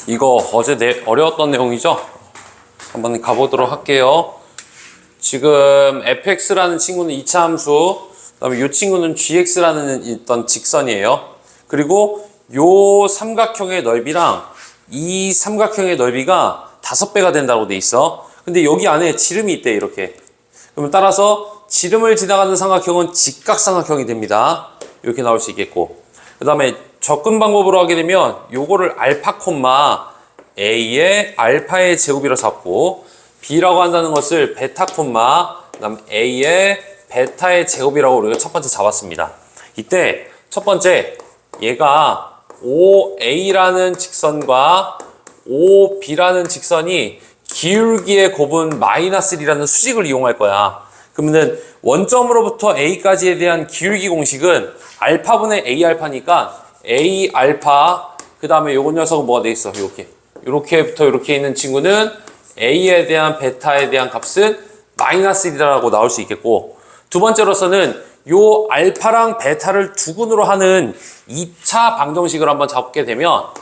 이거 어제 어려웠던 내용이죠? 한번 가보도록 할게요. 지금 fx라는 친구는 2차 함수, 그 다음에 이 친구는 gx라는 있던 직선이에요. 그리고 요 삼각형의 넓이랑 이 삼각형의 넓이가 5배가 된다고 돼 있어. 근데 여기 안에 지름이 있대, 이렇게. 그럼 따라서 지름을 지나가는 삼각형은 직각삼각형이 됩니다. 이렇게 나올 수 있겠고. 그 다음에 접근 방법으로 하게 되면 요거를 알파 콤마 a의 알파의 제곱이라 잡고, b라고 한다는 것을 베타 콤마 그다음 a의 베타의 제곱이라고 우리가 첫 번째 잡았습니다. 이때 첫 번째 얘가 OA라는 직선과 OB라는 직선이 기울기의 곱은 마이너스 1이라는 수직을 이용할 거야. 그러면은 원점으로부터 A까지에 대한 기울기 공식은 알파분의 A 알파니까 A 알파, 그 다음에 요거 녀석은 뭐가 돼 있어? 요렇게부터 이렇게 있는 친구는 A에 대한 베타에 대한 값은 마이너스 1이라고 나올 수 있겠고, 두 번째로서는 요 알파랑 베타를 두근으로 하는 2차 방정식을 한번 잡게 되면, 요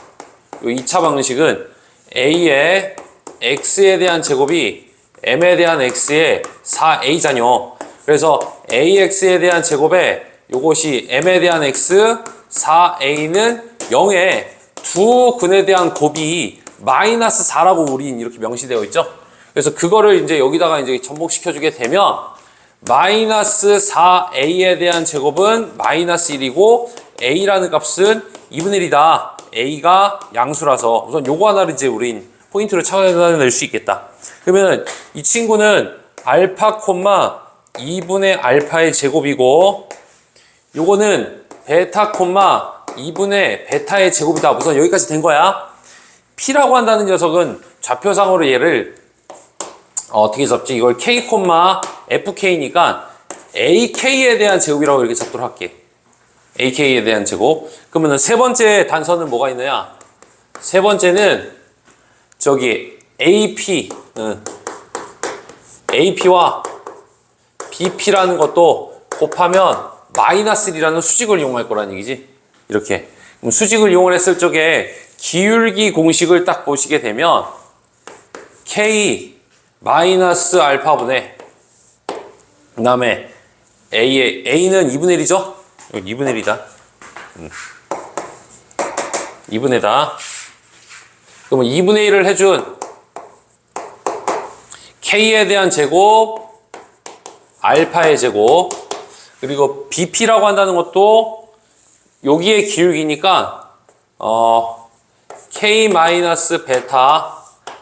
2차 방정식은 A의 X에 대한 제곱이 M에 대한 X의 4A잖요. 그래서 AX에 대한 제곱에 요것이 M에 대한 X 4A는 0에 두 근에 대한 곱이 마이너스 4라고 우린 이렇게 명시되어 있죠. 그래서 그거를 이제 여기다가 이제 접목시켜주게 되면 마이너스 4A에 대한 제곱은 마이너스 1이고 A라는 값은 2분의 1이다. A가 양수라서 우선 요거 하나를 이제 우린 포인트를 찾아낼 수 있겠다. 그러면 이 친구는 알파 콤마 2분의 알파의 제곱이고, 요거는 베타 콤마 2분의 베타의 제곱이다. 우선 여기까지 된 거야. P라고 한다는 녀석은 좌표상으로 얘를 어떻게 잡지? 이걸 K, FK니까 AK에 대한 제곱이라고 이렇게 잡도록 할게. AK에 대한 제곱. 그러면 세 번째 단서는 뭐가 있느냐? 세 번째는 저기 AP와 BP라는 것도 곱하면 마이너스 1이라는 수직을 이용할 거란 얘기지. 이렇게. 그럼 수직을 이용을 했을 적에 기울기 공식을 딱 보시게 되면 K 마이너스 알파분의, 그 다음에 A는 2분의 1이죠? 2분의 1이다. 2분의다. 그러면 2분의 1을 해준 K에 대한 제곱, 알파의 제곱, 그리고 BP라고 한다는 것도 여기에 기울기니까 K 마이너스 베타,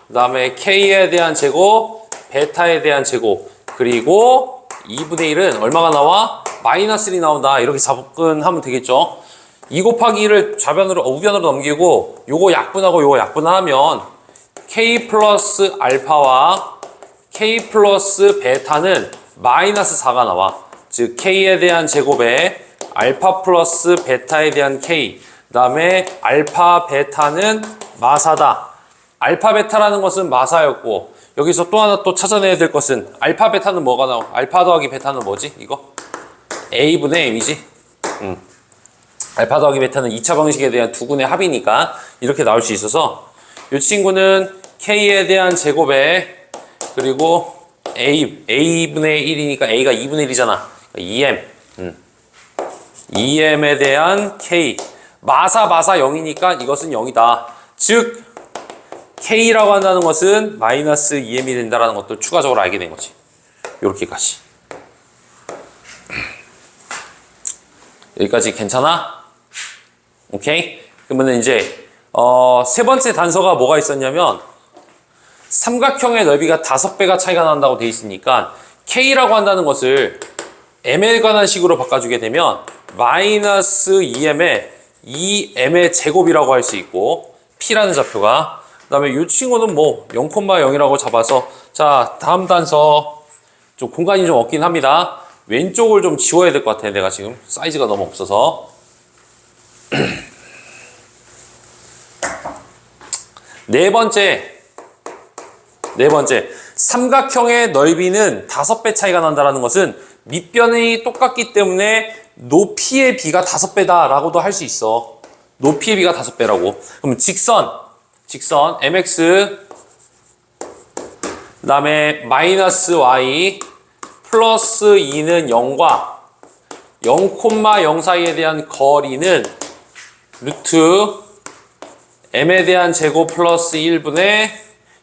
그 다음에 K에 대한 제곱, 베타에 대한 제곱, 그리고 2분의 1은 얼마가 나와? 마이너스 1이 나온다. 이렇게 접근하면 되겠죠. 2 곱하기 1을 우변으로 넘기고 요거 약분하고 요거 약분하면 K 플러스 알파와 K 플러스 베타는 마이너스 4가 나와. 즉 K에 대한 제곱에 알파 플러스 베타에 대한 K, 그 다음에 알파 베타는 마사다. 알파 베타라는 것은 마사였고, 여기서 또 하나 또 찾아내야 될 것은 알파 베타는 뭐가 나와? 알파 더하기 베타는 뭐지? 이거? A분의 M이지. 알파 더하기 베타는 2차 방식에 대한 두근의 합이니까 이렇게 나올 수 있어서 이 친구는 K에 대한 제곱에, 그리고 A분의 1이니까 A가 2분의 1이잖아. 2M. 2M에 대한 K. 마사 0이니까 이것은 0이다. 즉 K라고 한다는 것은 마이너스 2M이 된다는 것도 추가적으로 알게 된 거지. 요렇게까지. 여기까지 괜찮아? 오케이? 그러면 이제 세 번째 단서가 뭐가 있었냐면, 삼각형의 넓이가 5배가 차이가 난다고 돼 있으니까 K라고 한다는 것을 M에 관한 식으로 바꿔주게 되면 마이너스 2M에 2M의 제곱이라고 할 수 있고, P라는 좌표가, 그 다음에 이 친구는 뭐 0,0이라고 잡아서, 자 다음 단서 좀 공간이 좀 없긴 합니다. 왼쪽을 좀 지워야 될 것 같아. 내가 지금 사이즈가 너무 없어서. 네 번째, 삼각형의 넓이는 5배 차이가 난다는 것은 밑변이 똑같기 때문에 높이의 비가 5배다 라고도 할 수 있어. 높이의 비가 5배라고. 그럼 직선 직선 mx 그 다음에 마이너스 y 플러스 2는 0과 0,0 사이에 대한 거리는 루트 m에 대한 제곱 플러스 1분의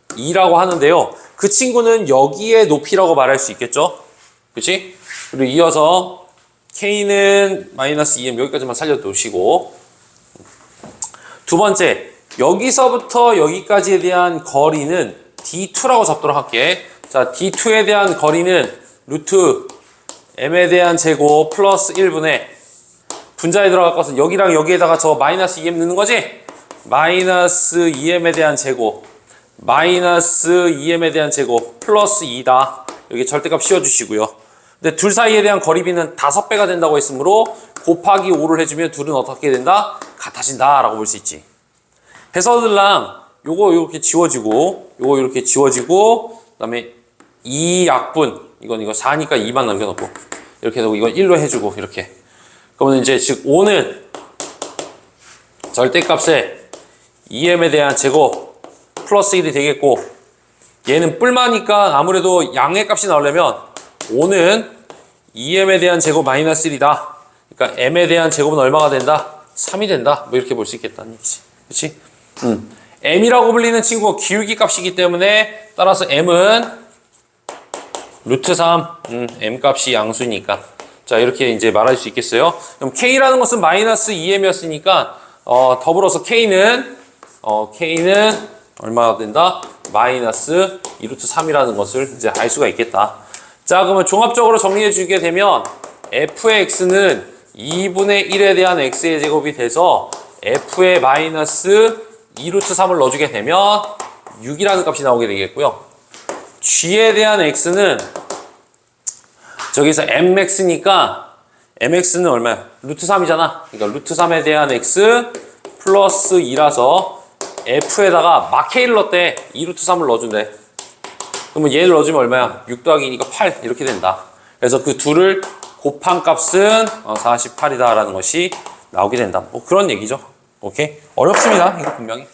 2라고 하는데요. 그 친구는 여기에 높이라고 말할 수 있겠죠? 그치? 그리고 이어서 k는 마이너스 2m 여기까지만 살려두시고, 두 번째, 여기서부터 여기까지에 대한 거리는 D2라고 잡도록 할게. 자, D2에 대한 거리는 루트 m에 대한 제곱 플러스 1분의 분자에 들어갈 것은 여기랑 여기에다가 저 마이너스 2m 넣는 거지? 마이너스 2m에 대한 제곱 마이너스 2m에 대한 제곱 플러스 2다. 여기 절대값 씌워주시고요. 근데 둘 사이에 대한 거리비는 5배가 된다고 했으므로 곱하기 5를 해주면 둘은 어떻게 된다? 같아진다 라고 볼 수 있지. 해서들랑 요거 이렇게 지워지고 요거 이렇게 지워지고, 그 다음에 2약분 이거 4니까 2만 남겨놓고 이렇게 하고 이건 1로 해주고 이렇게. 그러면 이제 즉 5는 절대값에 2m에 대한 제곱 플러스 1이 되겠고, 얘는 뿔마니까 아무래도 양의 값이 나오려면 5는 2m에 대한 제곱 마이너스 1이다. 그러니까 m에 대한 제곱은 얼마가 된다? 3이 된다. 뭐 이렇게 볼 수 있겠다는 얘기지. 그치? m이라고 불리는 친구가 기울기 값이기 때문에 따라서 m은 루트 3, m 값이 양수니까. 자, 이렇게 이제 말할 수 있겠어요. 그럼 k라는 것은 마이너스 2m이었으니까 더불어서 k는 얼마가 된다? 마이너스 2루트 3이라는 것을 이제 알 수가 있겠다. 자, 그러면 종합적으로 정리해 주게 되면 f의 x는 2분의 1에 대한 x의 제곱이 돼서 f의 마이너스 2루트 3을 넣어주게 되면 6이라는 값이 나오게 되겠고요. g에 대한 x는 저기서 mx니까 mx는 얼마야? 루트 3이잖아. 그러니까 루트 3에 대한 x 플러스 2라서 f에다가 막 k를 넣었대. 2루트 3을 넣어준대. 그러면 얘를 넣어주면 얼마야? 6 더하기 2가 8 이렇게 된다. 그래서 그 둘을 곱한 값은 48이다 라는 것이 나오게 된다. 뭐 그런 얘기죠. 오케이? 어렵습니다. 이거 분명히.